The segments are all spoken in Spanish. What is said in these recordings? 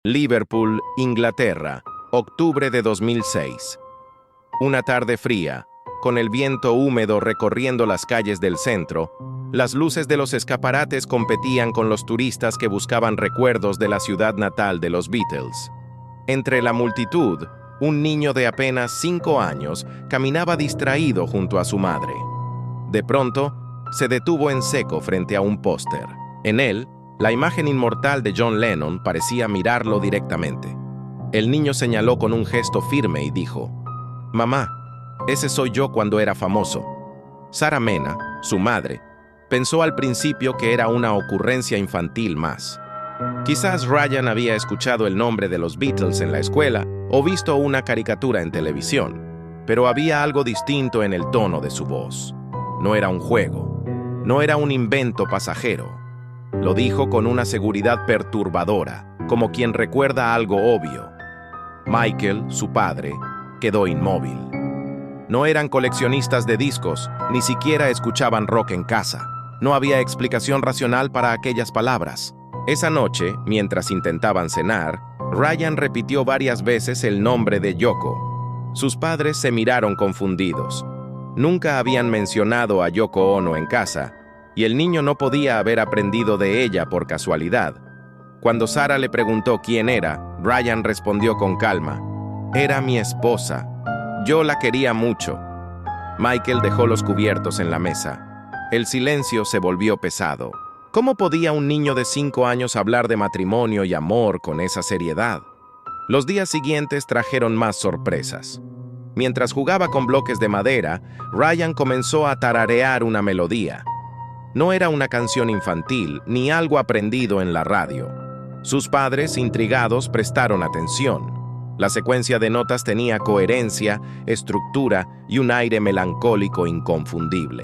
Liverpool, Inglaterra, octubre de 2006. Una tarde fría, con el viento húmedo recorriendo las calles del centro, las luces de los escaparates competían con los turistas que buscaban recuerdos de la ciudad natal de los Beatles. Entre la multitud, un niño de apenas 5 años caminaba distraído junto a su madre. De pronto, se detuvo en seco frente a un póster. En él, la imagen inmortal de John Lennon parecía mirarlo directamente. El niño señaló con un gesto firme y dijo: «Mamá, ese soy yo cuando era famoso». Sarah Mena, su madre, pensó al principio que era una ocurrencia infantil más. Quizás Ryan había escuchado el nombre de los Beatles en la escuela o visto una caricatura en televisión, pero había algo distinto en el tono de su voz. No era un juego, no era un invento pasajero. Lo dijo con una seguridad perturbadora, como quien recuerda algo obvio. Michael, su padre, quedó inmóvil. No eran coleccionistas de discos, ni siquiera escuchaban rock en casa. No había explicación racional para aquellas palabras. Esa noche, mientras intentaban cenar, Ryan repitió varias veces el nombre de Yoko. Sus padres se miraron confundidos. Nunca habían mencionado a Yoko Ono en casa, y el niño no podía haber aprendido de ella por casualidad. Cuando Sarah le preguntó quién era, Ryan respondió con calma: «Era mi esposa. Yo la quería mucho». Michael dejó los cubiertos en la mesa. El silencio se volvió pesado. ¿Cómo podía un niño de 5 años hablar de matrimonio y amor con esa seriedad? Los días siguientes trajeron más sorpresas. Mientras jugaba con bloques de madera, Ryan comenzó a tararear una melodía. No era una canción infantil, ni algo aprendido en la radio. Sus padres, intrigados, prestaron atención. La secuencia de notas tenía coherencia, estructura y un aire melancólico inconfundible.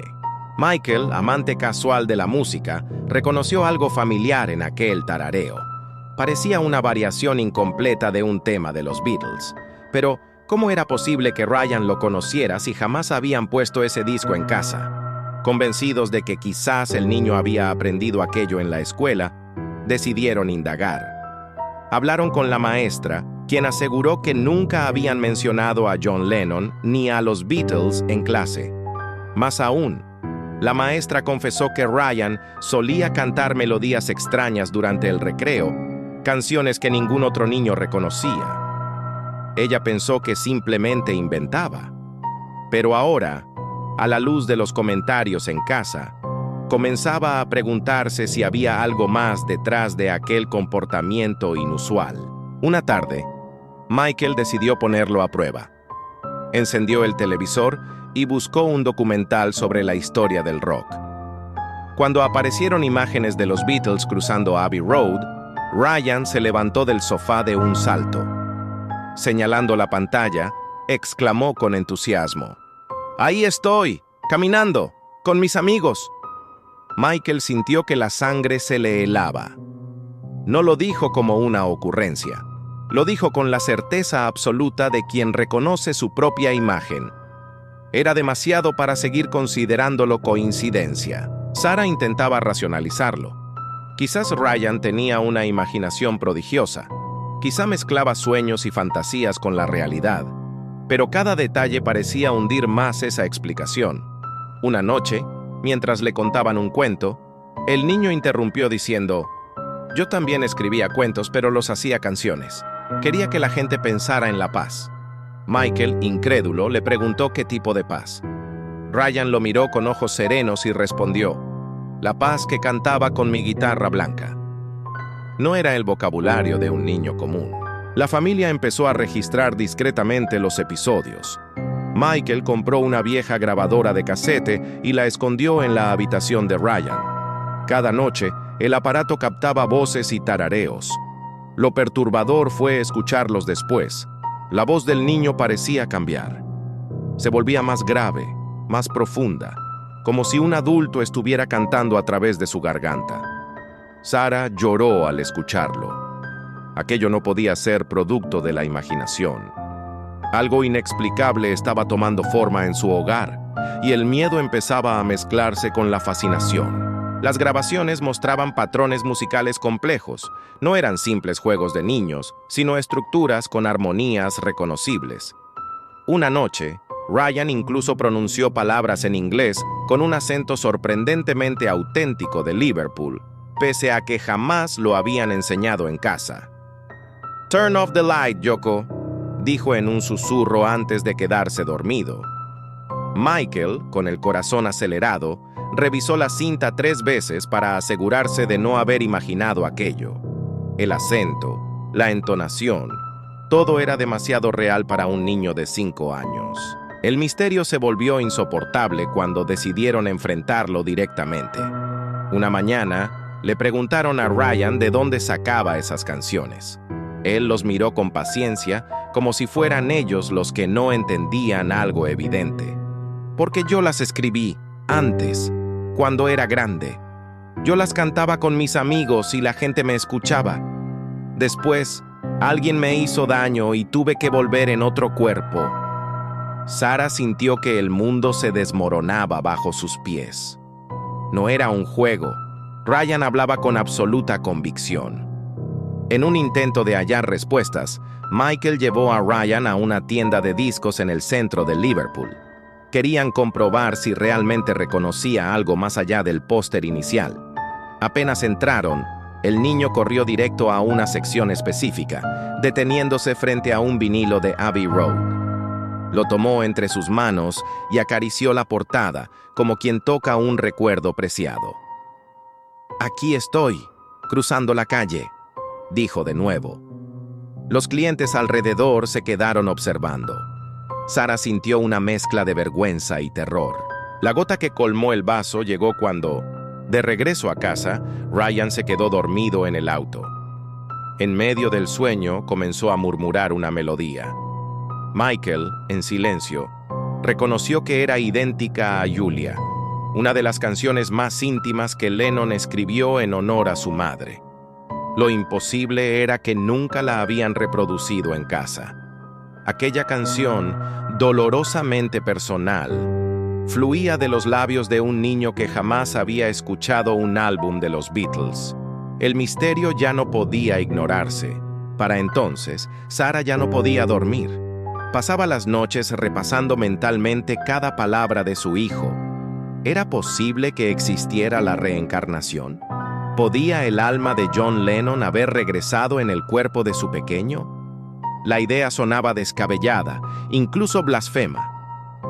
Michael, amante casual de la música, reconoció algo familiar en aquel tarareo. Parecía una variación incompleta de un tema de los Beatles. Pero, ¿cómo era posible que Ryan lo conociera si jamás habían puesto ese disco en casa? Convencidos de que quizás el niño había aprendido aquello en la escuela, decidieron indagar. Hablaron con la maestra, quien aseguró que nunca habían mencionado a John Lennon ni a los Beatles en clase. Más aún, la maestra confesó que Ryan solía cantar melodías extrañas durante el recreo, canciones que ningún otro niño reconocía. Ella pensó que simplemente inventaba. Pero ahora, a la luz de los comentarios en casa, comenzaba a preguntarse si había algo más detrás de aquel comportamiento inusual. Una tarde, Michael decidió ponerlo a prueba. Encendió el televisor y buscó un documental sobre la historia del rock. Cuando aparecieron imágenes de los Beatles cruzando Abbey Road, Ryan se levantó del sofá de un salto. Señalando la pantalla, exclamó con entusiasmo: «¡Ahí estoy! ¡Caminando! ¡Con mis amigos!». Michael sintió que la sangre se le helaba. No lo dijo como una ocurrencia. Lo dijo con la certeza absoluta de quien reconoce su propia imagen. Era demasiado para seguir considerándolo coincidencia. Sarah intentaba racionalizarlo. Quizás Ryan tenía una imaginación prodigiosa. Quizá mezclaba sueños y fantasías con la realidad. Pero cada detalle parecía hundir más esa explicación. Una noche, mientras le contaban un cuento, el niño interrumpió diciendo: «Yo también escribía cuentos, pero los hacía canciones. Quería que la gente pensara en la paz». Michael, incrédulo, le preguntó qué tipo de paz. Ryan lo miró con ojos serenos y respondió: «La paz que cantaba con mi guitarra blanca». No era el vocabulario de un niño común. La familia empezó a registrar discretamente los episodios. Michael compró una vieja grabadora de casete y la escondió en la habitación de Ryan. Cada noche, el aparato captaba voces y tarareos. Lo perturbador fue escucharlos después. La voz del niño parecía cambiar. Se volvía más grave, más profunda, como si un adulto estuviera cantando a través de su garganta. Sarah lloró al escucharlo. Aquello no podía ser producto de la imaginación. Algo inexplicable estaba tomando forma en su hogar, y el miedo empezaba a mezclarse con la fascinación. Las grabaciones mostraban patrones musicales complejos. No eran simples juegos de niños, sino estructuras con armonías reconocibles. Una noche, Ryan incluso pronunció palabras en inglés con un acento sorprendentemente auténtico de Liverpool, pese a que jamás lo habían enseñado en casa. «Turn off the light, Yoko», dijo en un susurro antes de quedarse dormido. Michael, con el corazón acelerado, revisó la cinta 3 veces para asegurarse de no haber imaginado aquello. El acento, la entonación, todo era demasiado real para un niño de 5 años. El misterio se volvió insoportable cuando decidieron enfrentarlo directamente. Una mañana, le preguntaron a Ryan de dónde sacaba esas canciones. Él los miró con paciencia, como si fueran ellos los que no entendían algo evidente. «Porque yo las escribí antes, cuando era grande. Yo las cantaba con mis amigos y la gente me escuchaba. Después, alguien me hizo daño y tuve que volver en otro cuerpo». Sara sintió que el mundo se desmoronaba bajo sus pies. No era un juego. Ryan hablaba con absoluta convicción. En un intento de hallar respuestas, Michael llevó a Ryan a una tienda de discos en el centro de Liverpool. Querían comprobar si realmente reconocía algo más allá del póster inicial. Apenas entraron, el niño corrió directo a una sección específica, deteniéndose frente a un vinilo de Abbey Road. Lo tomó entre sus manos y acarició la portada, como quien toca un recuerdo preciado. «Aquí estoy, cruzando la calle», dijo de nuevo. Los clientes alrededor se quedaron observando. Sara sintió una mezcla de vergüenza y terror. La gota que colmó el vaso llegó cuando, de regreso a casa, Ryan se quedó dormido en el auto. En medio del sueño comenzó a murmurar una melodía. Michael, en silencio, reconoció que era idéntica a Julia, una de las canciones más íntimas que Lennon escribió en honor a su madre. Lo imposible era que nunca la habían reproducido en casa. Aquella canción, dolorosamente personal, fluía de los labios de un niño que jamás había escuchado un álbum de los Beatles. El misterio ya no podía ignorarse. Para entonces, Sara ya no podía dormir. Pasaba las noches repasando mentalmente cada palabra de su hijo. ¿Era posible que existiera la reencarnación? ¿Podía el alma de John Lennon haber regresado en el cuerpo de su pequeño? La idea sonaba descabellada, incluso blasfema.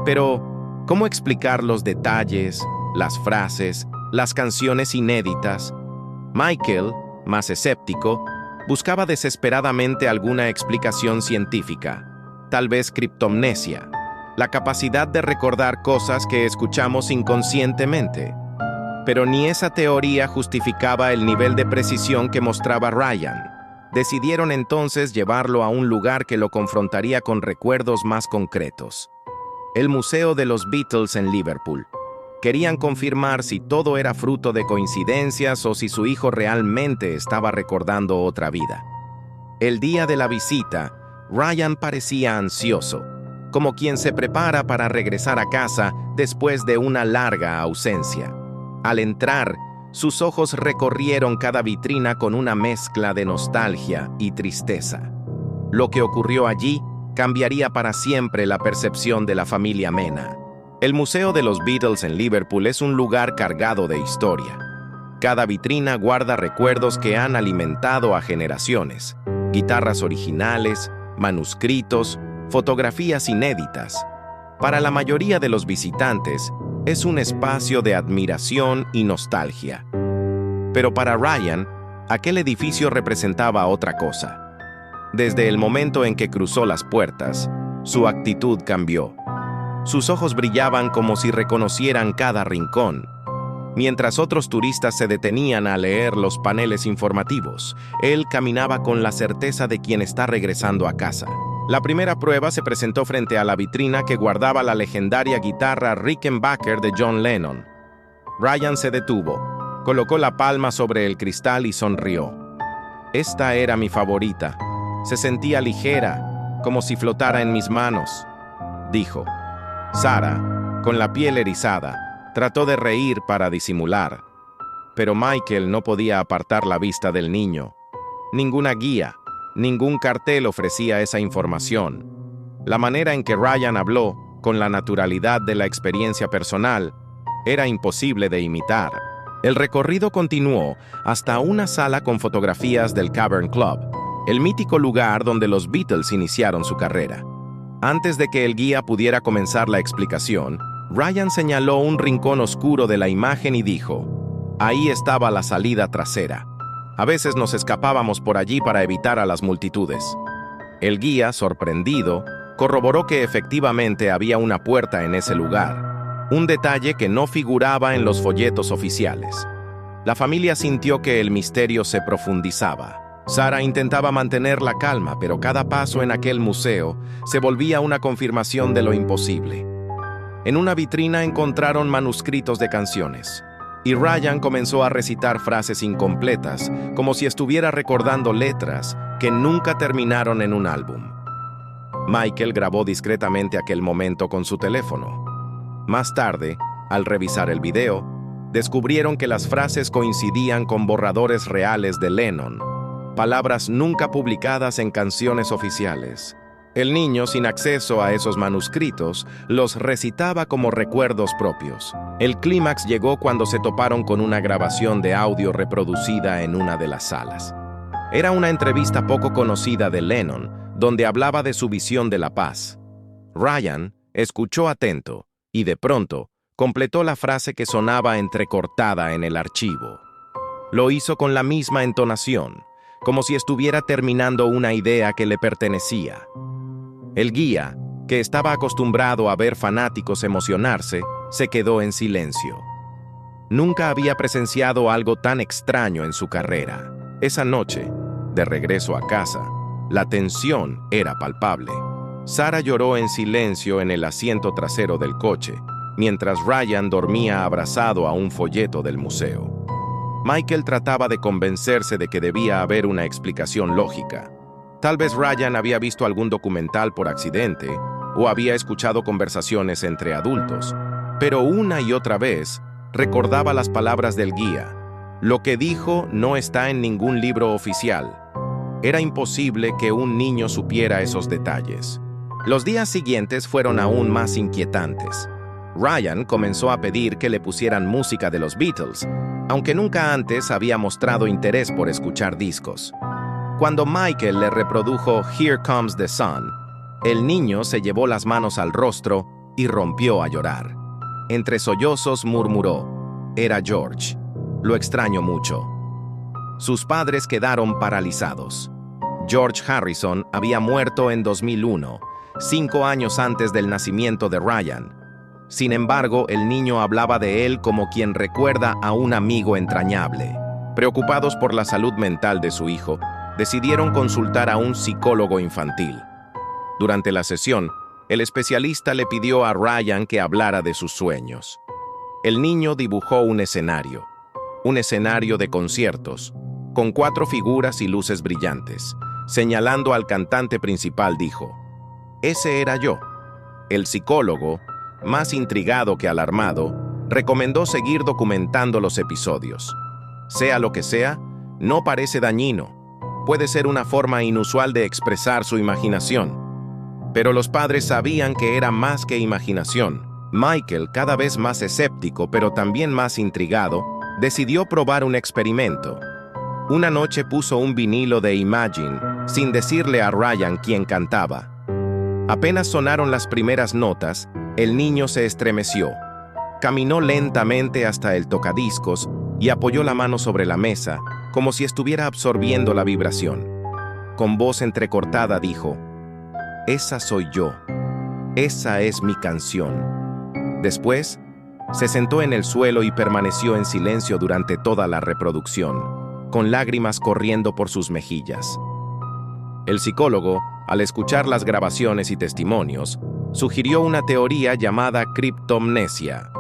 Pero, ¿cómo explicar los detalles, las frases, las canciones inéditas? Michael, más escéptico, buscaba desesperadamente alguna explicación científica, tal vez criptomnesia, la capacidad de recordar cosas que escuchamos inconscientemente. Pero ni esa teoría justificaba el nivel de precisión que mostraba Ryan. Decidieron entonces llevarlo a un lugar que lo confrontaría con recuerdos más concretos. El Museo de los Beatles en Liverpool. Querían confirmar si todo era fruto de coincidencias o si su hijo realmente estaba recordando otra vida. El día de la visita, Ryan parecía ansioso, como quien se prepara para regresar a casa después de una larga ausencia. Al entrar, sus ojos recorrieron cada vitrina con una mezcla de nostalgia y tristeza. Lo que ocurrió allí cambiaría para siempre la percepción de la familia Mena. El Museo de los Beatles en Liverpool es un lugar cargado de historia. Cada vitrina guarda recuerdos que han alimentado a generaciones. Guitarras originales, manuscritos, fotografías inéditas. Para la mayoría de los visitantes, es un espacio de admiración y nostalgia. Pero para Ryan, aquel edificio representaba otra cosa. Desde el momento en que cruzó las puertas, su actitud cambió. Sus ojos brillaban como si reconocieran cada rincón. Mientras otros turistas se detenían a leer los paneles informativos, él caminaba con la certeza de quien está regresando a casa. La primera prueba se presentó frente a la vitrina que guardaba la legendaria guitarra Rickenbacker de John Lennon. Ryan se detuvo, colocó la palma sobre el cristal y sonrió. Esta era mi favorita. Se sentía ligera, como si flotara en mis manos, dijo. Sara, con la piel erizada, trató de reír para disimular. pero Michael no podía apartar la vista del niño. Ninguna guía, ningún cartel ofrecía esa información. La manera en que Ryan habló, con la naturalidad de la experiencia personal, era imposible de imitar. El recorrido continuó hasta una sala con fotografías del Cavern Club, el mítico lugar donde los Beatles iniciaron su carrera. Antes de que el guía pudiera comenzar la explicación, Ryan señaló un rincón oscuro de la imagen y dijo: ahí estaba la salida trasera. A veces nos escapábamos por allí para evitar a las multitudes. El guía, sorprendido, corroboró que efectivamente había una puerta en ese lugar, un detalle que no figuraba en los folletos oficiales. La familia sintió que el misterio se profundizaba. Sarah intentaba mantener la calma, pero cada paso en aquel museo se volvía una confirmación de lo imposible. En una vitrina encontraron manuscritos de canciones, y Ryan comenzó a recitar frases incompletas, como si estuviera recordando letras que nunca terminaron en un álbum. Michael grabó discretamente aquel momento con su teléfono. Más tarde, al revisar el video, descubrieron que las frases coincidían con borradores reales de Lennon, palabras nunca publicadas en canciones oficiales. El niño, sin acceso a esos manuscritos, los recitaba como recuerdos propios. El clímax llegó cuando se toparon con una grabación de audio reproducida en una de las salas. Era una entrevista poco conocida de Lennon, donde hablaba de su visión de la paz. Ryan escuchó atento y, de pronto, completó la frase que sonaba entrecortada en el archivo. Lo hizo con la misma entonación, como si estuviera terminando una idea que le pertenecía. El guía, que estaba acostumbrado a ver fanáticos emocionarse, se quedó en silencio. Nunca había presenciado algo tan extraño en su carrera. Esa noche, de regreso a casa, la tensión era palpable. Sarah lloró en silencio en el asiento trasero del coche, mientras Ryan dormía abrazado a un folleto del museo. Michael trataba de convencerse de que debía haber una explicación lógica. Tal vez Ryan había visto algún documental por accidente o había escuchado conversaciones entre adultos, pero una y otra vez recordaba las palabras del guía. Lo que dijo no está en ningún libro oficial. Era imposible que un niño supiera esos detalles. Los días siguientes fueron aún más inquietantes. Ryan comenzó a pedir que le pusieran música de los Beatles, aunque nunca antes había mostrado interés por escuchar discos. Cuando Michael le reprodujo Here Comes the Sun, el niño se llevó las manos al rostro y rompió a llorar. Entre sollozos murmuró: era George. Lo extraño mucho. Sus padres quedaron paralizados. George Harrison había muerto en 2001, 5 años antes del nacimiento de Ryan. Sin embargo, el niño hablaba de él como quien recuerda a un amigo entrañable. Preocupados por la salud mental de su hijo, decidieron consultar a un psicólogo infantil. Durante la sesión, el especialista le pidió a Ryan que hablara de sus sueños. El niño dibujó un escenario de conciertos, con 4 figuras y luces brillantes. Señalando al cantante principal, dijo: ese era yo. El psicólogo, más intrigado que alarmado, recomendó seguir documentando los episodios. Sea lo que sea, no parece dañino. Puede ser una forma inusual de expresar su imaginación. Pero los padres sabían que era más que imaginación. Michael, cada vez más escéptico pero también más intrigado, decidió probar un experimento. Una noche puso un vinilo de Imagine, sin decirle a Ryan quién cantaba. Apenas sonaron las primeras notas, el niño se estremeció. Caminó lentamente hasta el tocadiscos y apoyó la mano sobre la mesa, como si estuviera absorbiendo la vibración. Con voz entrecortada dijo: esa soy yo. Esa es mi canción. Después, se sentó en el suelo y permaneció en silencio durante toda la reproducción, con lágrimas corriendo por sus mejillas. El psicólogo, al escuchar las grabaciones y testimonios, sugirió una teoría llamada criptomnesia,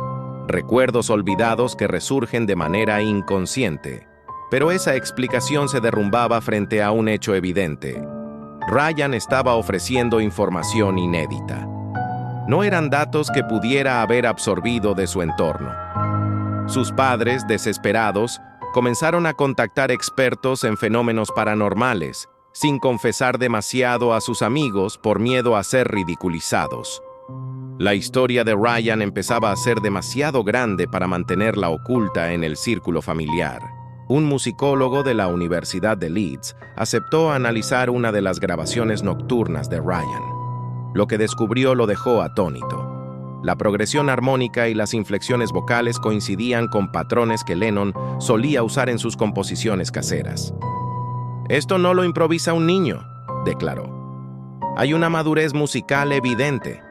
recuerdos olvidados que resurgen de manera inconsciente. Pero esa explicación se derrumbaba frente a un hecho evidente. Ryan estaba ofreciendo información inédita. No eran datos que pudiera haber absorbido de su entorno. Sus padres, desesperados, Comenzaron a contactar expertos en fenómenos paranormales, sin confesar demasiado a sus amigos por miedo a ser ridiculizados. La historia de Ryan empezaba a ser demasiado grande para mantenerla oculta en el círculo familiar. Un musicólogo de la Universidad de Leeds aceptó analizar una de las grabaciones nocturnas de Ryan. Lo que descubrió lo dejó atónito. La progresión armónica y las inflexiones vocales coincidían con patrones que Lennon solía usar en sus composiciones caseras. «Esto no lo improvisa un niño», declaró. «Hay una madurez musical evidente».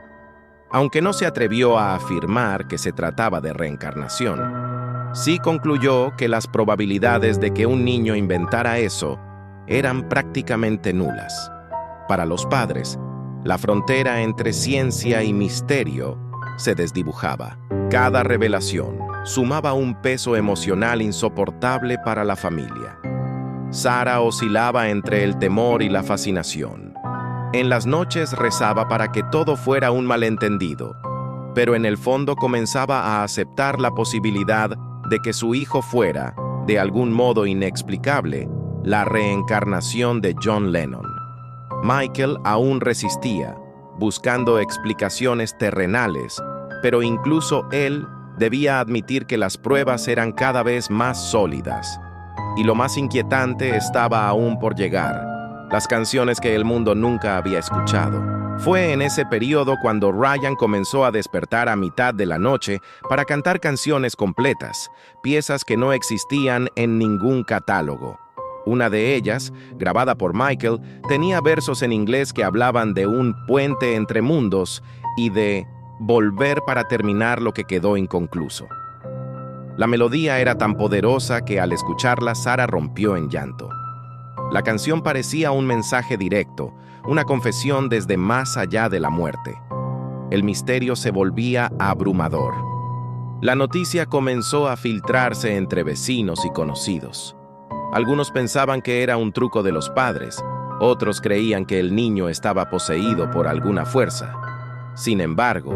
Aunque no se atrevió a afirmar que se trataba de reencarnación, sí concluyó que las probabilidades de que un niño inventara eso eran prácticamente nulas. Para los padres, la frontera entre ciencia y misterio se desdibujaba. Cada revelación sumaba un peso emocional insoportable para la familia. Sarah oscilaba entre el temor y la fascinación. En las noches rezaba para que todo fuera un malentendido, pero en el fondo comenzaba a aceptar la posibilidad de que su hijo fuera, de algún modo inexplicable, la reencarnación de John Lennon. Michael aún resistía, buscando explicaciones terrenales, pero incluso él debía admitir que las pruebas eran cada vez más sólidas. Y lo más inquietante estaba aún por llegar: las canciones que el mundo nunca había escuchado. Fue en ese periodo cuando Ryan comenzó a despertar a mitad de la noche para cantar canciones completas, piezas que no existían en ningún catálogo. Una de ellas, grabada por Michael, tenía versos en inglés que hablaban de un puente entre mundos y de volver para terminar lo que quedó inconcluso. La melodía era tan poderosa que al escucharla Sarah rompió en llanto. La canción parecía un mensaje directo, una confesión desde más allá de la muerte. El misterio se volvía abrumador. La noticia comenzó a filtrarse entre vecinos y conocidos. Algunos pensaban que era un truco de los padres, otros creían que el niño estaba poseído por alguna fuerza. Sin embargo,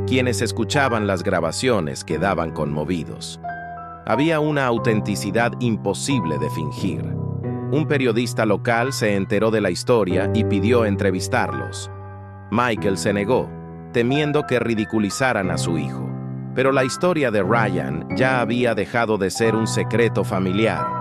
quienes escuchaban las grabaciones quedaban conmovidos. Había una autenticidad imposible de fingir. Un periodista local se enteró de la historia y pidió entrevistarlos. Michael se negó, temiendo que ridiculizaran a su hijo. Pero la historia de Ryan ya había dejado de ser un secreto familiar.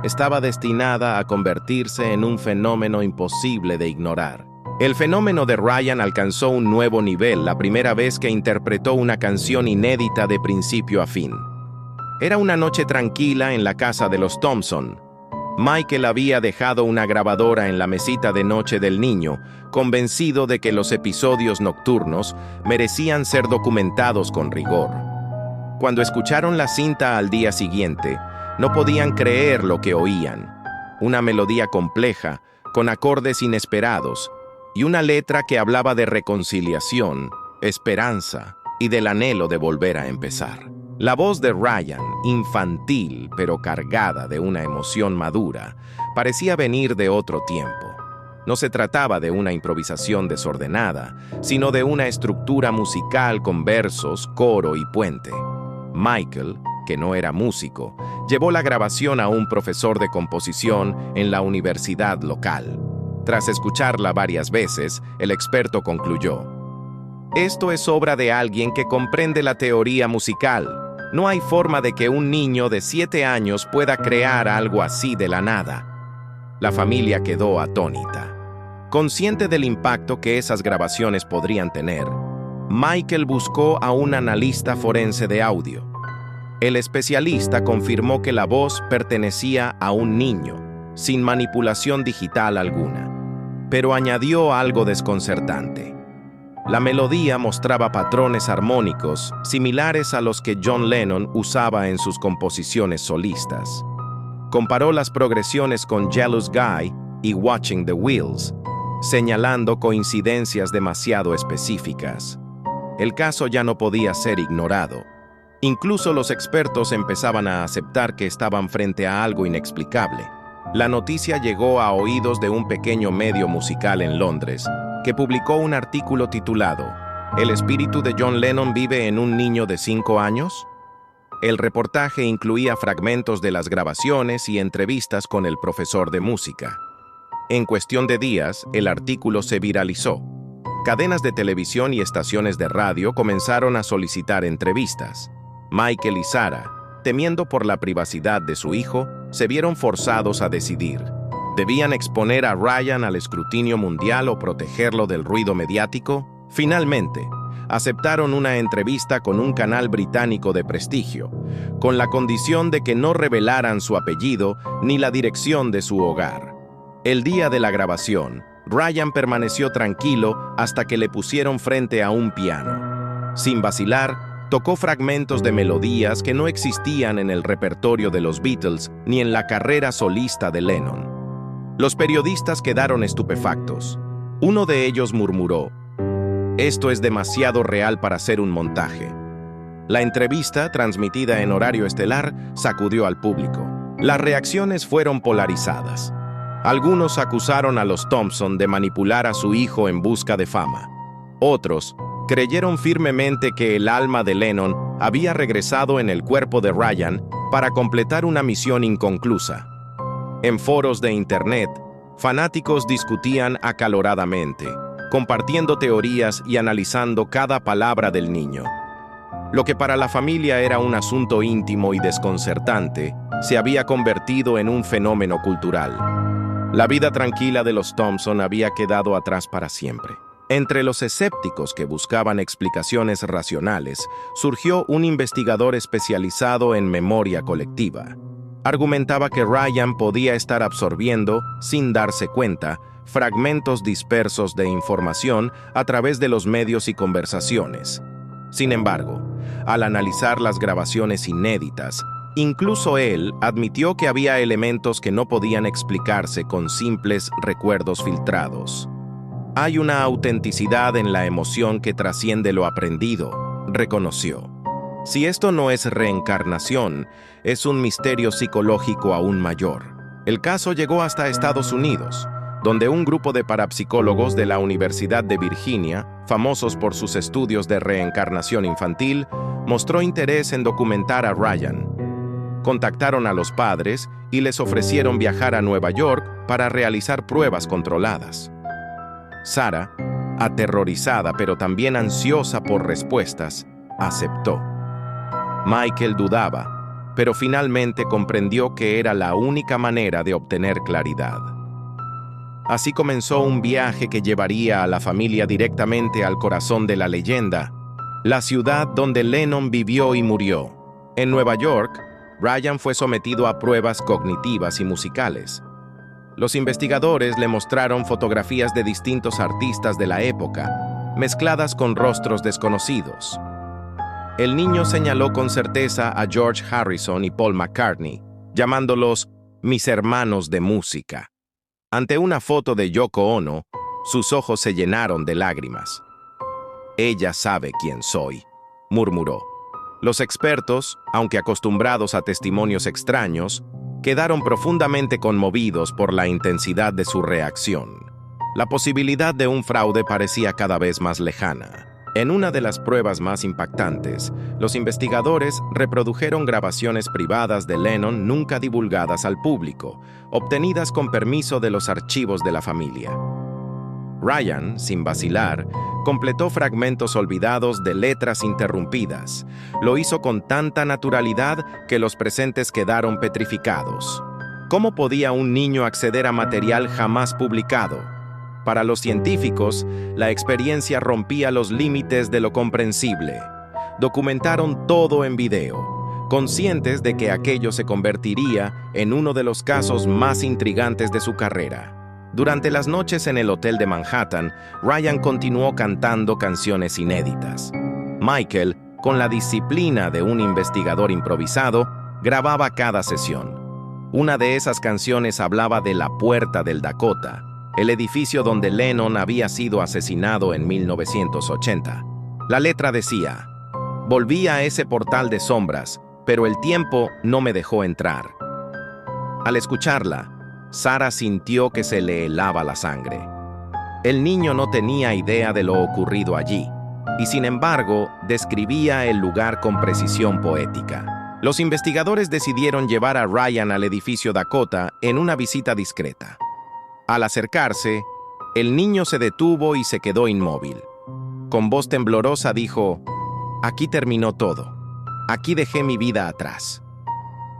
Estaba destinada a convertirse en un fenómeno imposible de ignorar. El fenómeno de Ryan alcanzó un nuevo nivel la primera vez que interpretó una canción inédita de principio a fin. Era una noche tranquila en la casa de los Thompson. Michael había dejado una grabadora en la mesita de noche del niño, convencido de que los episodios nocturnos merecían ser documentados con rigor. Cuando escucharon la cinta al día siguiente, no podían creer lo que oían. Una melodía compleja, con acordes inesperados, y una letra que hablaba de reconciliación, esperanza y del anhelo de volver a empezar. La voz de Ryan, infantil pero cargada de una emoción madura, parecía venir de otro tiempo. No se trataba de una improvisación desordenada, sino de una estructura musical con versos, coro y puente. Michael, que no era músico, llevó la grabación a un profesor de composición en la universidad local. Tras escucharla varias veces, el experto concluyó: «Esto es obra de alguien que comprende la teoría musical. No hay forma de que un niño de 7 años pueda crear algo así de la nada». La familia quedó atónita. Consciente del impacto que esas grabaciones podrían tener, Michael buscó a un analista forense de audio. El especialista confirmó que la voz pertenecía a un niño, sin manipulación digital alguna, pero añadió algo desconcertante. La melodía mostraba patrones armónicos similares a los que John Lennon usaba en sus composiciones solistas. Comparó las progresiones con Jealous Guy y Watching the Wheels, señalando coincidencias demasiado específicas. El caso ya no podía ser ignorado. Incluso los expertos empezaban a aceptar que estaban frente a algo inexplicable. La noticia llegó a oídos de un pequeño medio musical en Londres, que publicó un artículo titulado «¿El espíritu de John Lennon vive en un niño de 5 años?». El reportaje incluía fragmentos de las grabaciones y entrevistas con el profesor de música. En cuestión de días, el artículo se viralizó. Cadenas de televisión y estaciones de radio comenzaron a solicitar entrevistas. Michael y Sarah, temiendo por la privacidad de su hijo, se vieron forzados a decidir. ¿Debían exponer a Ryan al escrutinio mundial o protegerlo del ruido mediático? Finalmente, aceptaron una entrevista con un canal británico de prestigio, con la condición de que no revelaran su apellido ni la dirección de su hogar. El día de la grabación, Ryan permaneció tranquilo hasta que le pusieron frente a un piano. Sin vacilar, tocó fragmentos de melodías que no existían en el repertorio de los Beatles ni en la carrera solista de Lennon. Los periodistas quedaron estupefactos. Uno de ellos murmuró: «Esto es demasiado real para ser un montaje». La entrevista, transmitida en horario estelar, sacudió al público. Las reacciones fueron polarizadas. Algunos acusaron a los Thompson de manipular a su hijo en busca de fama. Otros creyeron firmemente que el alma de Lennon había regresado en el cuerpo de Ryan para completar una misión inconclusa. En foros de Internet, fanáticos discutían acaloradamente, compartiendo teorías y analizando cada palabra del niño. Lo que para la familia era un asunto íntimo y desconcertante, se había convertido en un fenómeno cultural. La vida tranquila de los Thompson había quedado atrás para siempre. Entre los escépticos que buscaban explicaciones racionales, surgió un investigador especializado en memoria colectiva. Argumentaba que Ryan podía estar absorbiendo, sin darse cuenta, fragmentos dispersos de información a través de los medios y conversaciones. Sin embargo, al analizar las grabaciones inéditas, incluso él admitió que había elementos que no podían explicarse con simples recuerdos filtrados. Hay una autenticidad en la emoción que trasciende lo aprendido, reconoció. Si esto no es reencarnación, es un misterio psicológico aún mayor. El caso llegó hasta Estados Unidos, donde un grupo de parapsicólogos de la Universidad de Virginia, famosos por sus estudios de reencarnación infantil, mostró interés en documentar a Ryan. Contactaron a los padres y les ofrecieron viajar a Nueva York para realizar pruebas controladas. Sarah, aterrorizada pero también ansiosa por respuestas, aceptó. Michael dudaba, pero finalmente comprendió que era la única manera de obtener claridad. Así comenzó un viaje que llevaría a la familia directamente al corazón de la leyenda, la ciudad donde Lennon vivió y murió. En Nueva York, Ryan fue sometido a pruebas cognitivas y musicales. Los investigadores le mostraron fotografías de distintos artistas de la época, mezcladas con rostros desconocidos. El niño señaló con certeza a George Harrison y Paul McCartney, llamándolos «mis hermanos de música». Ante una foto de Yoko Ono, sus ojos se llenaron de lágrimas. «Ella sabe quién soy», murmuró. Los expertos, aunque acostumbrados a testimonios extraños, quedaron profundamente conmovidos por la intensidad de su reacción. La posibilidad de un fraude parecía cada vez más lejana. En una de las pruebas más impactantes, los investigadores reprodujeron grabaciones privadas de Lennon nunca divulgadas al público, obtenidas con permiso de los archivos de la familia. Ryan, sin vacilar, completó fragmentos olvidados de letras interrumpidas. Lo hizo con tanta naturalidad que los presentes quedaron petrificados. ¿Cómo podía un niño acceder a material jamás publicado? Para los científicos, la experiencia rompía los límites de lo comprensible. Documentaron todo en video, conscientes de que aquello se convertiría en uno de los casos más intrigantes de su carrera. Durante las noches en el hotel de Manhattan, Ryan continuó cantando canciones inéditas. Michael, con la disciplina de un investigador improvisado, grababa cada sesión. Una de esas canciones hablaba de la Puerta del Dakota, el edificio donde Lennon había sido asesinado en 1980. La letra decía: «Volví a ese portal de sombras, pero el tiempo no me dejó entrar». Al escucharla, Sarah sintió que se le helaba la sangre. El niño no tenía idea de lo ocurrido allí, y sin embargo, describía el lugar con precisión poética. Los investigadores decidieron llevar a Ryan al edificio Dakota en una visita discreta. Al acercarse, el niño se detuvo y se quedó inmóvil. Con voz temblorosa dijo: «Aquí terminó todo. Aquí dejé mi vida atrás».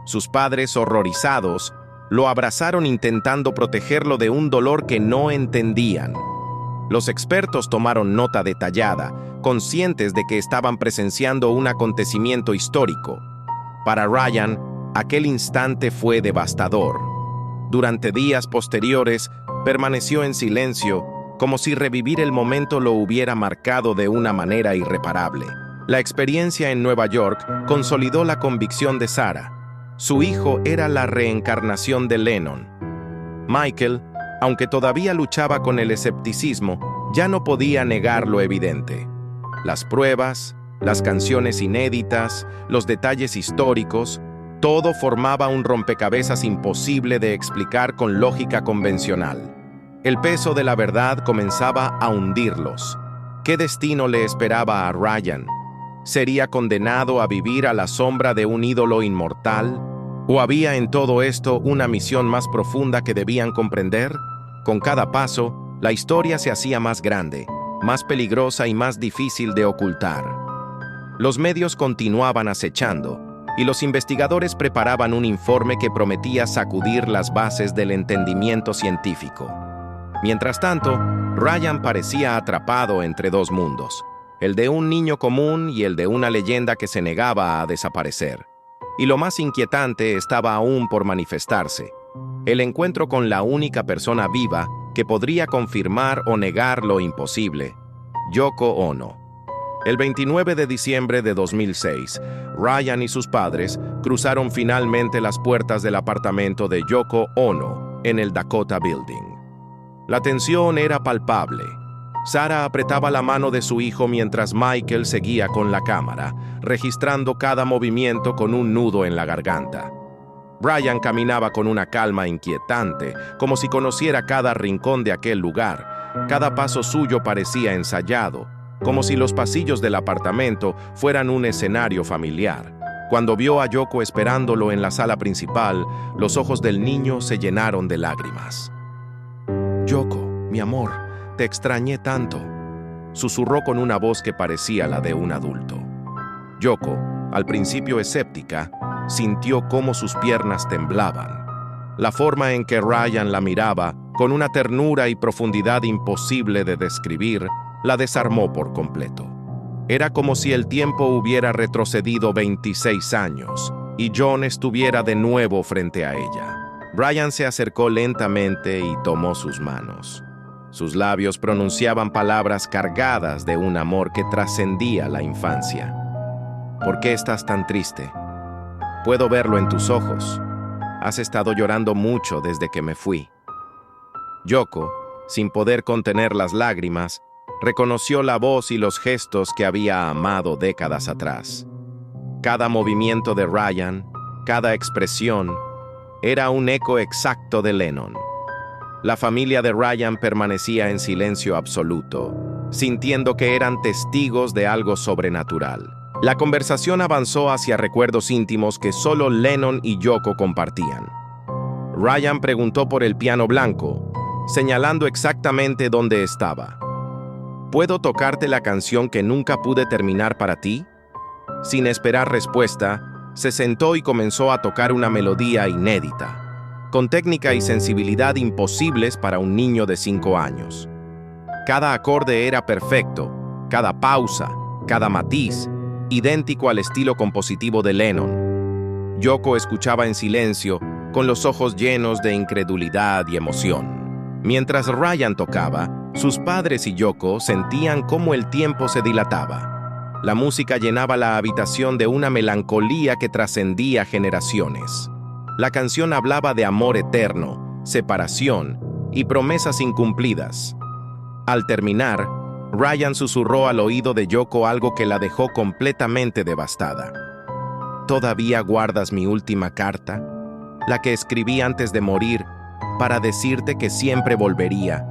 Sus padres, horrorizados, lo abrazaron intentando protegerlo de un dolor que no entendían. Los expertos tomaron nota detallada, conscientes de que estaban presenciando un acontecimiento histórico. Para Ryan, aquel instante fue devastador. Durante días posteriores, permaneció en silencio, como si revivir el momento lo hubiera marcado de una manera irreparable. La experiencia en Nueva York consolidó la convicción de Sarah. Su hijo era la reencarnación de Lennon. Michael, aunque todavía luchaba con el escepticismo, ya no podía negar lo evidente. Las pruebas, las canciones inéditas, los detalles históricos, todo formaba un rompecabezas imposible de explicar con lógica convencional. El peso de la verdad comenzaba a hundirlos. ¿Qué destino le esperaba a Ryan? ¿Sería condenado a vivir a la sombra de un ídolo inmortal? ¿O había en todo esto una misión más profunda que debían comprender? Con cada paso, la historia se hacía más grande, más peligrosa y más difícil de ocultar. Los medios continuaban acechando, y los investigadores preparaban un informe que prometía sacudir las bases del entendimiento científico. Mientras tanto, Ryan parecía atrapado entre dos mundos, el de un niño común y el de una leyenda que se negaba a desaparecer. Y lo más inquietante estaba aún por manifestarse: el encuentro con la única persona viva que podría confirmar o negar lo imposible, Yoko Ono. El 29 de diciembre de 2006, Ryan y sus padres cruzaron finalmente las puertas del apartamento de Yoko Ono en el Dakota Building. La tensión era palpable. Sarah apretaba la mano de su hijo mientras Michael seguía con la cámara, registrando cada movimiento con un nudo en la garganta. Ryan caminaba con una calma inquietante, como si conociera cada rincón de aquel lugar. Cada paso suyo parecía ensayado, como si los pasillos del apartamento fueran un escenario familiar. Cuando vio a Yoko esperándolo en la sala principal, los ojos del niño se llenaron de lágrimas. «Yoko, mi amor, te extrañé tanto», susurró con una voz que parecía la de un adulto. Yoko, al principio escéptica, sintió cómo sus piernas temblaban. La forma en que Ryan la miraba, con una ternura y profundidad imposible de describir, la desarmó por completo. Era como si el tiempo hubiera retrocedido 26 años y John estuviera de nuevo frente a ella. Ryan se acercó lentamente y tomó sus manos. Sus labios pronunciaban palabras cargadas de un amor que trascendía la infancia. «¿Por qué estás tan triste? Puedo verlo en tus ojos. Has estado llorando mucho desde que me fui». Yoko, sin poder contener las lágrimas, reconoció la voz y los gestos que había amado décadas atrás. Cada movimiento de Ryan, cada expresión, era un eco exacto de Lennon. La familia de Ryan permanecía en silencio absoluto, sintiendo que eran testigos de algo sobrenatural. La conversación avanzó hacia recuerdos íntimos que solo Lennon y Yoko compartían. Ryan preguntó por el piano blanco, señalando exactamente dónde estaba. «¿Puedo tocarte la canción que nunca pude terminar para ti?». Sin esperar respuesta, se sentó y comenzó a tocar una melodía inédita, con técnica y sensibilidad imposibles para un niño de 5 años. Cada acorde era perfecto, cada pausa, cada matiz, idéntico al estilo compositivo de Lennon. Yoko escuchaba en silencio, con los ojos llenos de incredulidad y emoción. Mientras Ryan tocaba, sus padres y Yoko sentían cómo el tiempo se dilataba. La música llenaba la habitación de una melancolía que trascendía generaciones. La canción hablaba de amor eterno, separación y promesas incumplidas. Al terminar, Ryan susurró al oído de Yoko algo que la dejó completamente devastada. «¿Todavía guardas mi última carta? La que escribí antes de morir, para decirte que siempre volvería.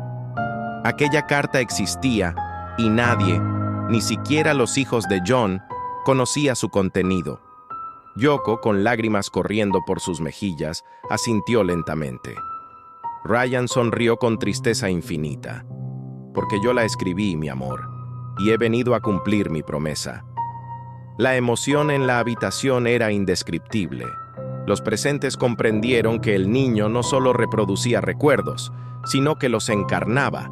Aquella carta existía y nadie, ni siquiera los hijos de John, conocía su contenido». Yoko, con lágrimas corriendo por sus mejillas, asintió lentamente. Ryan sonrió con tristeza infinita. Porque yo la escribí, mi amor, y he venido a cumplir mi promesa. La emoción en la habitación era indescriptible. Los presentes comprendieron que el niño no solo reproducía recuerdos, sino que los encarnaba.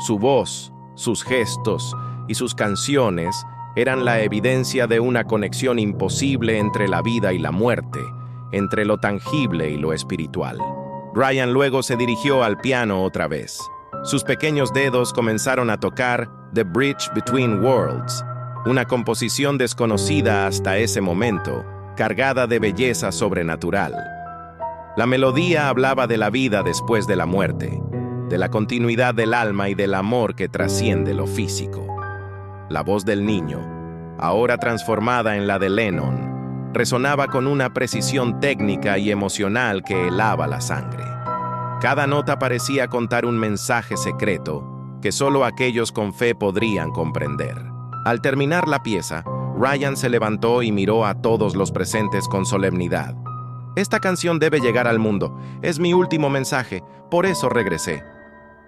Su voz, sus gestos y sus canciones eran la evidencia de una conexión imposible entre la vida y la muerte, entre lo tangible y lo espiritual. Ryan luego se dirigió al piano otra vez. Sus pequeños dedos comenzaron a tocar The Bridge Between Worlds, una composición desconocida hasta ese momento, cargada de belleza sobrenatural. La melodía hablaba de la vida después de la muerte, de la continuidad del alma y del amor que trasciende lo físico. La voz del niño, ahora transformada en la de Lennon, resonaba con una precisión técnica y emocional que helaba la sangre. Cada nota parecía contar un mensaje secreto que solo aquellos con fe podrían comprender. Al terminar la pieza, Ryan se levantó y miró a todos los presentes con solemnidad. Esta canción debe llegar al mundo. Es mi último mensaje, por eso regresé.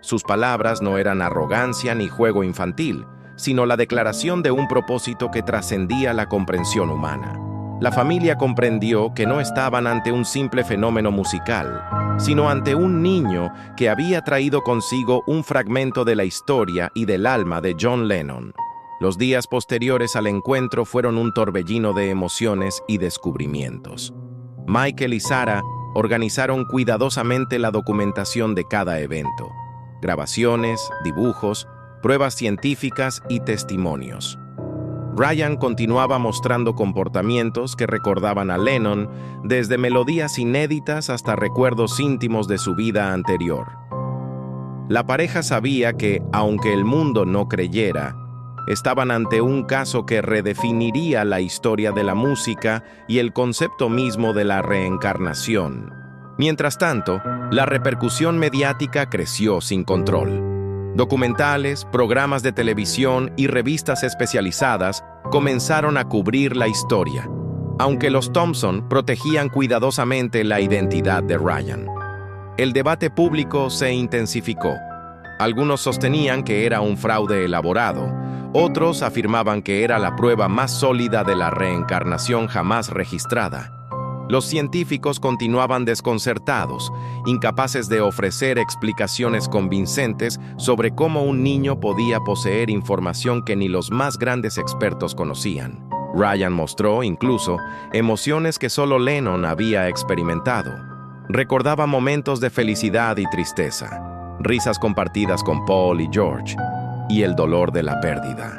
Sus palabras no eran arrogancia ni juego infantil, sino la declaración de un propósito que trascendía la comprensión humana. La familia comprendió que no estaban ante un simple fenómeno musical, sino ante un niño que había traído consigo un fragmento de la historia y del alma de John Lennon. Los días posteriores al encuentro fueron un torbellino de emociones y descubrimientos. Michael y Sarah organizaron cuidadosamente la documentación de cada evento. Grabaciones, dibujos, pruebas científicas y testimonios. Ryan continuaba mostrando comportamientos que recordaban a Lennon, desde melodías inéditas hasta recuerdos íntimos de su vida anterior. La pareja sabía que, aunque el mundo no creyera, estaban ante un caso que redefiniría la historia de la música y el concepto mismo de la reencarnación. Mientras tanto, la repercusión mediática creció sin control. Documentales, programas de televisión y revistas especializadas comenzaron a cubrir la historia, aunque los Thompson protegían cuidadosamente la identidad de Ryan. El debate público se intensificó. Algunos sostenían que era un fraude elaborado, otros afirmaban que era la prueba más sólida de la reencarnación jamás registrada. Los científicos continuaban desconcertados, incapaces de ofrecer explicaciones convincentes sobre cómo un niño podía poseer información que ni los más grandes expertos conocían. Ryan mostró, incluso, emociones que solo Lennon había experimentado. Recordaba momentos de felicidad y tristeza, risas compartidas con Paul y George, y el dolor de la pérdida.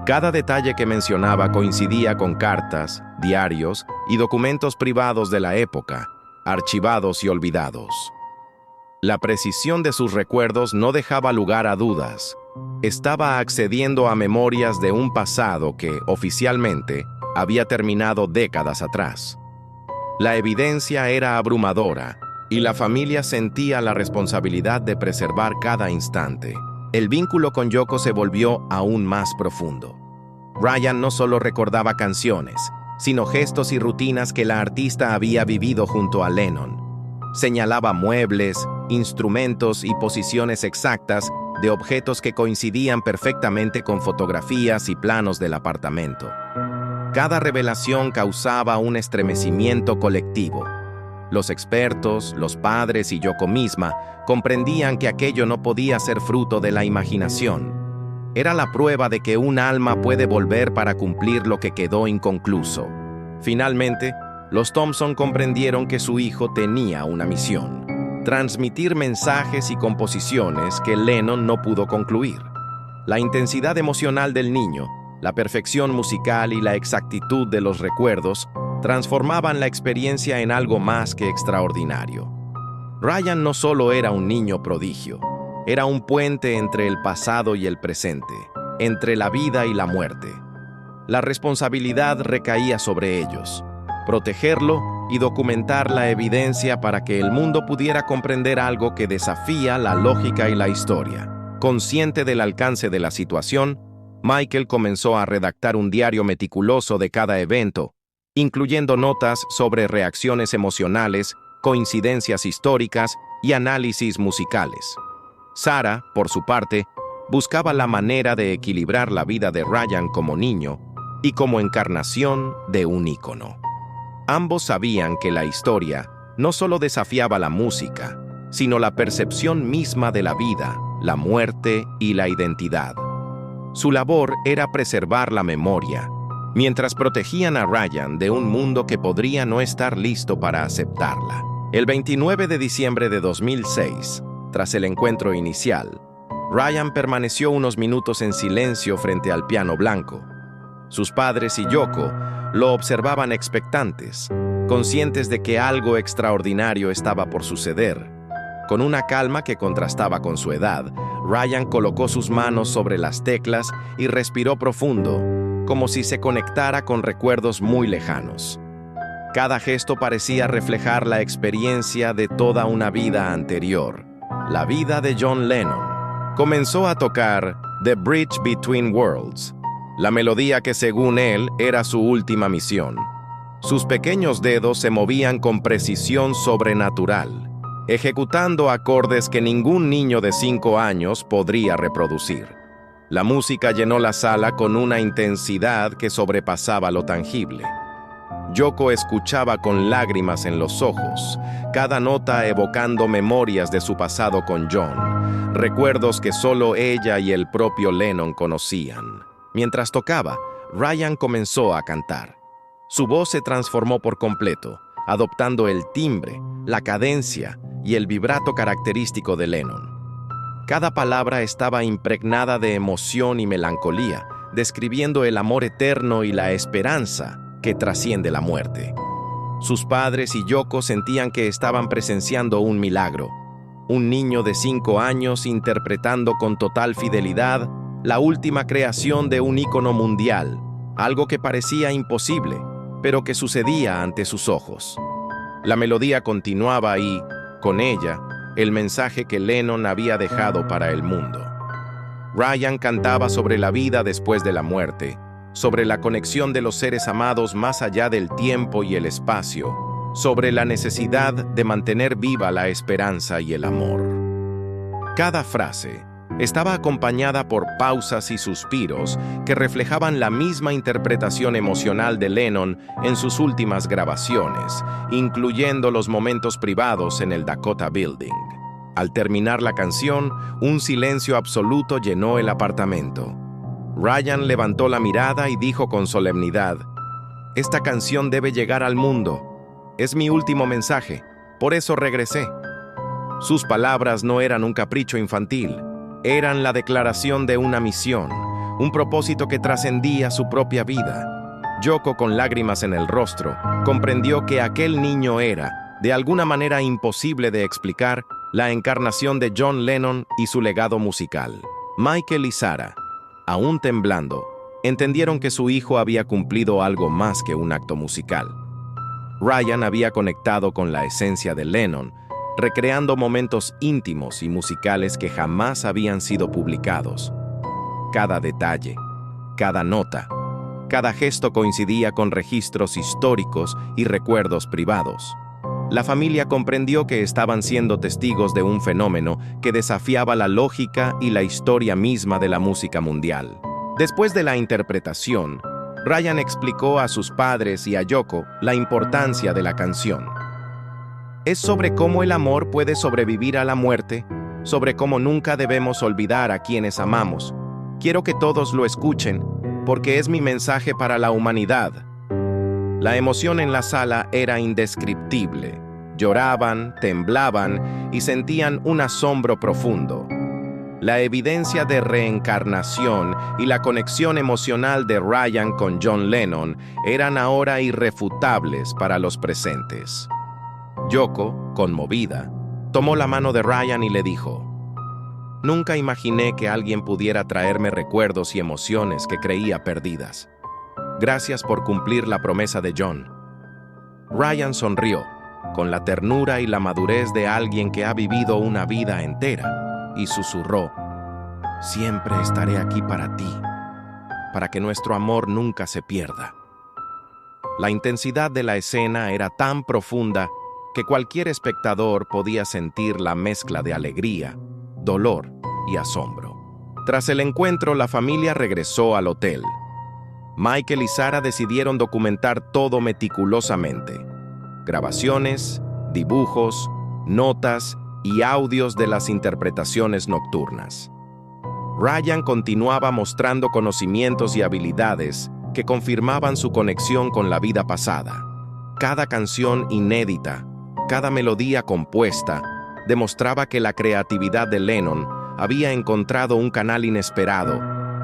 Cada detalle que mencionaba coincidía con cartas, diarios y documentos privados de la época, archivados y olvidados. La precisión de sus recuerdos no dejaba lugar a dudas. Estaba accediendo a memorias de un pasado que, oficialmente, había terminado décadas atrás. La evidencia era abrumadora, y la familia sentía la responsabilidad de preservar cada instante. El vínculo con Yoko se volvió aún más profundo. Ryan no solo recordaba canciones, sino gestos y rutinas que la artista había vivido junto a Lennon. Señalaba muebles, instrumentos y posiciones exactas de objetos que coincidían perfectamente con fotografías y planos del apartamento. Cada revelación causaba un estremecimiento colectivo. Los expertos, los padres y Yoko misma comprendían que aquello no podía ser fruto de la imaginación. Era la prueba de que un alma puede volver para cumplir lo que quedó inconcluso. Finalmente, los Thompson comprendieron que su hijo tenía una misión: transmitir mensajes y composiciones que Lennon no pudo concluir. La intensidad emocional del niño, la perfección musical y la exactitud de los recuerdos transformaban la experiencia en algo más que extraordinario. Ryan no solo era un niño prodigio, era un puente entre el pasado y el presente, entre la vida y la muerte. La responsabilidad recaía sobre ellos: protegerlo y documentar la evidencia para que el mundo pudiera comprender algo que desafía la lógica y la historia. Consciente del alcance de la situación, Michael comenzó a redactar un diario meticuloso de cada evento, incluyendo notas sobre reacciones emocionales, coincidencias históricas y análisis musicales. Sarah, por su parte, buscaba la manera de equilibrar la vida de Ryan como niño y como encarnación de un ícono. Ambos sabían que la historia no solo desafiaba la música, sino la percepción misma de la vida, la muerte y la identidad. Su labor era preservar la memoria, mientras protegían a Ryan de un mundo que podría no estar listo para aceptarla. El 29 de diciembre de 2006, tras el encuentro inicial, Ryan permaneció unos minutos en silencio frente al piano blanco. Sus padres y Yoko lo observaban expectantes, conscientes de que algo extraordinario estaba por suceder. Con una calma que contrastaba con su edad, Ryan colocó sus manos sobre las teclas y respiró profundo, como si se conectara con recuerdos muy lejanos. Cada gesto parecía reflejar la experiencia de toda una vida anterior, la vida de John Lennon. Comenzó a tocar The Bridge Between Worlds, la melodía que según él era su última misión. Sus pequeños dedos se movían con precisión sobrenatural, ejecutando acordes que ningún niño de 5 años podría reproducir. La música llenó la sala con una intensidad que sobrepasaba lo tangible. Yoko escuchaba con lágrimas en los ojos, cada nota evocando memorias de su pasado con John, recuerdos que solo ella y el propio Lennon conocían. Mientras tocaba, Ryan comenzó a cantar. Su voz se transformó por completo, adoptando el timbre, la cadencia y el vibrato característico de Lennon. Cada palabra estaba impregnada de emoción y melancolía, describiendo el amor eterno y la esperanza que trasciende la muerte. Sus padres y Yoko sentían que estaban presenciando un milagro. Un niño de 5 años interpretando con total fidelidad la última creación de un ícono mundial, algo que parecía imposible, pero que sucedía ante sus ojos. La melodía continuaba y, con ella, el mensaje que Lennon había dejado para el mundo. Ryan cantaba sobre la vida después de la muerte, sobre la conexión de los seres amados más allá del tiempo y el espacio, sobre la necesidad de mantener viva la esperanza y el amor. Cada frase estaba acompañada por pausas y suspiros que reflejaban la misma interpretación emocional de Lennon en sus últimas grabaciones, incluyendo los momentos privados en el Dakota Building. Al terminar la canción, un silencio absoluto llenó el apartamento. Ryan levantó la mirada y dijo con solemnidad: «Esta canción debe llegar al mundo. Es mi último mensaje, por eso regresé». Sus palabras no eran un capricho infantil. Eran la declaración de una misión, un propósito que trascendía su propia vida. Yoko, con lágrimas en el rostro, comprendió que aquel niño era, de alguna manera imposible de explicar, la encarnación de John Lennon y su legado musical. Michael y Sarah, aún temblando, entendieron que su hijo había cumplido algo más que un acto musical. Ryan había conectado con la esencia de Lennon, recreando momentos íntimos y musicales que jamás habían sido publicados. Cada detalle, cada nota, cada gesto coincidía con registros históricos y recuerdos privados. La familia comprendió que estaban siendo testigos de un fenómeno que desafiaba la lógica y la historia misma de la música mundial. Después de la interpretación, Ryan explicó a sus padres y a Yoko la importancia de la canción. Es sobre cómo el amor puede sobrevivir a la muerte, sobre cómo nunca debemos olvidar a quienes amamos. Quiero que todos lo escuchen, porque es mi mensaje para la humanidad. La emoción en la sala era indescriptible. Lloraban, temblaban y sentían un asombro profundo. La evidencia de reencarnación y la conexión emocional de Ryan con John Lennon eran ahora irrefutables para los presentes. Yoko, conmovida, tomó la mano de Ryan y le dijo: «Nunca imaginé que alguien pudiera traerme recuerdos y emociones que creía perdidas. Gracias por cumplir la promesa de John». Ryan sonrió, con la ternura y la madurez de alguien que ha vivido una vida entera, y susurró: «Siempre estaré aquí para ti, para que nuestro amor nunca se pierda». La intensidad de la escena era tan profunda que cualquier espectador podía sentir la mezcla de alegría, dolor y asombro. Tras el encuentro, la familia regresó al hotel. Michael y Sarah decidieron documentar todo meticulosamente. Grabaciones, dibujos, notas y audios de las interpretaciones nocturnas. Ryan continuaba mostrando conocimientos y habilidades que confirmaban su conexión con la vida pasada. Cada canción inédita, cada melodía compuesta, demostraba que la creatividad de Lennon había encontrado un canal inesperado,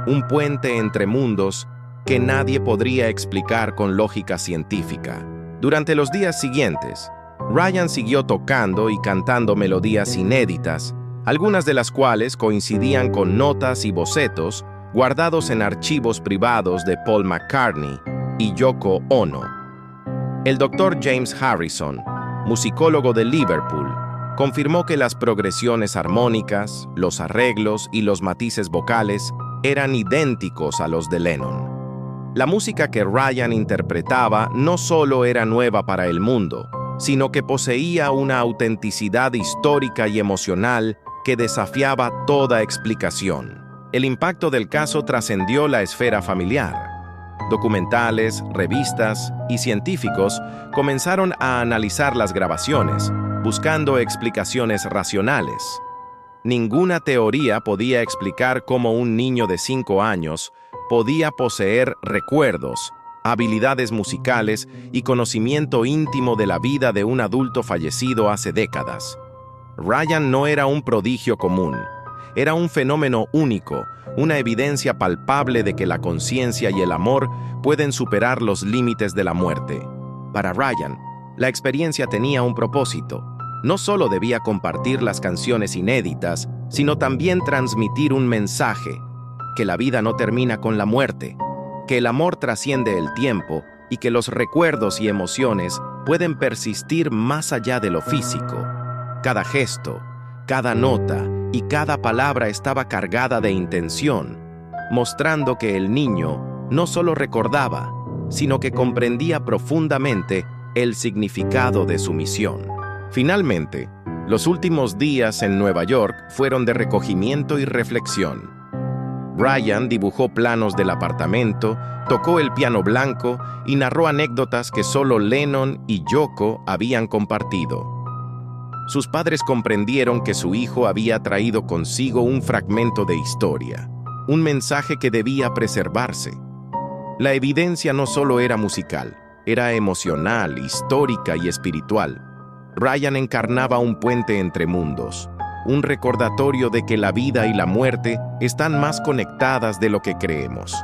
un puente entre mundos que nadie podría explicar con lógica científica. Durante los días siguientes, Ryan siguió tocando y cantando melodías inéditas, algunas de las cuales coincidían con notas y bocetos guardados en archivos privados de Paul McCartney y Yoko Ono. El Dr. James Harrison, musicólogo de Liverpool, confirmó que las progresiones armónicas, los arreglos y los matices vocales eran idénticos a los de Lennon. La música que Ryan interpretaba no solo era nueva para el mundo, sino que poseía una autenticidad histórica y emocional que desafiaba toda explicación. El impacto del caso trascendió la esfera familiar. Documentales, revistas y científicos comenzaron a analizar las grabaciones, buscando explicaciones racionales. Ninguna teoría podía explicar cómo un niño de 5 años podía poseer recuerdos, habilidades musicales y conocimiento íntimo de la vida de un adulto fallecido hace décadas. Ryan no era un prodigio común, era un fenómeno único, una evidencia palpable de que la conciencia y el amor pueden superar los límites de la muerte. Para Ryan, la experiencia tenía un propósito. No solo debía compartir las canciones inéditas, sino también transmitir un mensaje: que la vida no termina con la muerte, que el amor trasciende el tiempo y que los recuerdos y emociones pueden persistir más allá de lo físico. Cada gesto, cada nota y cada palabra estaba cargada de intención, mostrando que el niño no solo recordaba, sino que comprendía profundamente el significado de su misión. Finalmente, los últimos días en Nueva York fueron de recogimiento y reflexión. Ryan dibujó planos del apartamento, tocó el piano blanco y narró anécdotas que solo Lennon y Yoko habían compartido. Sus padres comprendieron que su hijo había traído consigo un fragmento de historia, un mensaje que debía preservarse. La evidencia no solo era musical, era emocional, histórica y espiritual. Ryan encarnaba un puente entre mundos, un recordatorio de que la vida y la muerte están más conectadas de lo que creemos.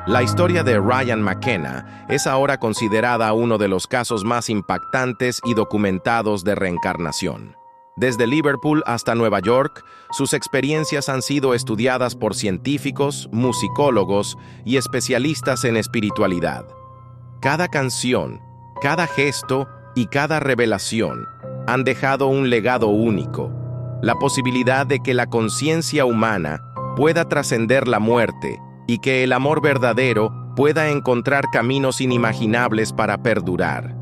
La historia de Ryan McKenna es ahora considerada uno de los casos más impactantes y documentados de reencarnación. Desde Liverpool hasta Nueva York, sus experiencias han sido estudiadas por científicos, musicólogos y especialistas en espiritualidad. Cada canción, cada gesto y cada revelación han dejado un legado único: la posibilidad de que la conciencia humana pueda trascender la muerte y que el amor verdadero pueda encontrar caminos inimaginables para perdurar.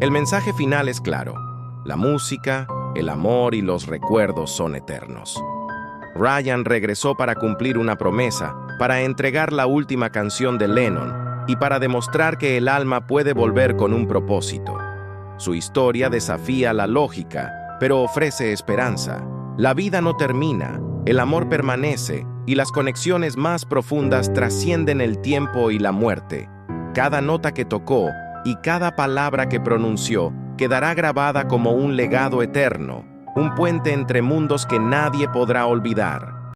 El mensaje final es claro: la música, el amor y los recuerdos son eternos. Ryan regresó para cumplir una promesa, para entregar la última canción de Lennon y para demostrar que el alma puede volver con un propósito. Su historia desafía la lógica, pero ofrece esperanza. La vida no termina, el amor permanece y las conexiones más profundas trascienden el tiempo y la muerte. Cada nota que tocó y cada palabra que pronunció quedará grabada como un legado eterno, un puente entre mundos que nadie podrá olvidar.